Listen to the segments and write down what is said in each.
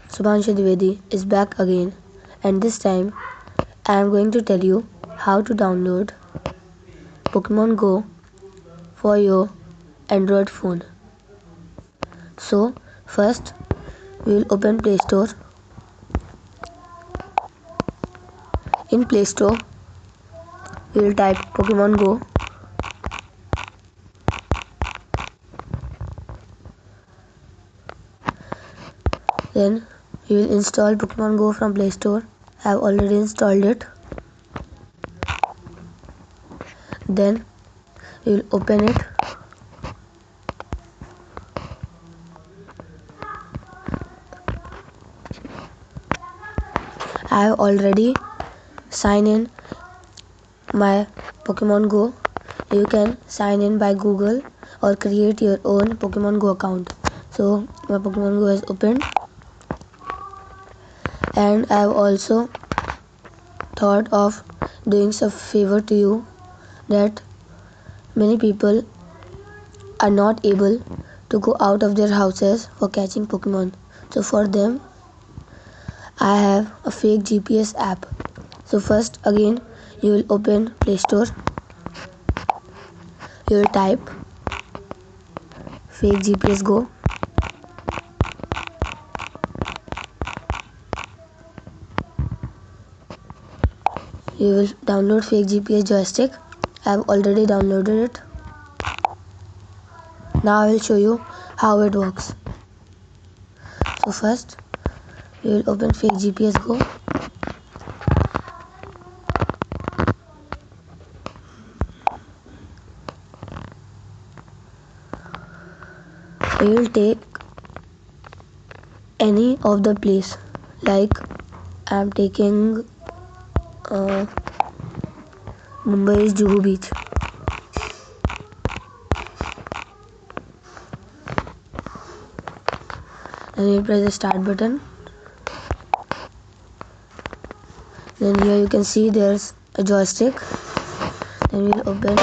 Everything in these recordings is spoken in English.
Subhanshu Dwivedi is back again, and this time I am going to tell you how to download Pokemon Go for your Android phone. So first we will open Play Store. In Play Store we will type Pokemon Go. Then we will install Pokemon Go from Play Store. I have already installed it. Then we will open it. I have already signed in my Pokemon Go. You can sign in by Google or create your own Pokemon Go account. So my Pokemon Go is opened, and I have also thought of doing some favor to you, that many people are not able to go out of their houses for catching Pokemon. So for them I have a fake GPS app. So first again you will open Play Store. You will type fake GPS Go. You will download fake GPS joystick. I have already downloaded it. Now I will show you how it works. So first we will open fake GPS Go. We will take any of the place, like I am taking Mumbai's Juhu Beach. Then you press the start button. Then here you can see there's a joystick. Then we'll open.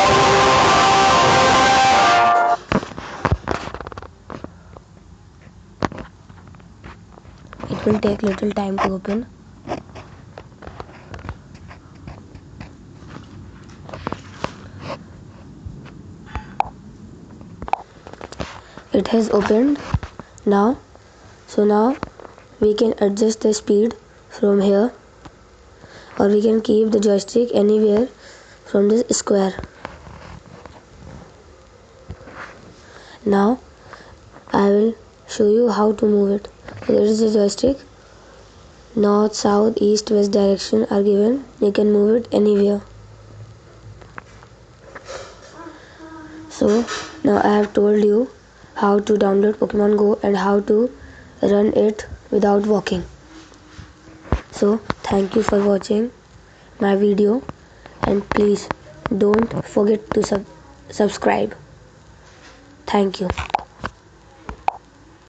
It will take little time to open. It has opened now. So now we can adjust the speed from here, or we can keep the joystick anywhere from this square. Now I will show you how to move it. So there is a joystick. North, south, east, west direction are given. You can move it anywhere. So now I have told you how to download Pokemon Go and how to run it without walking. So thank you for watching my video, and please don't forget to subscribe. Thank you.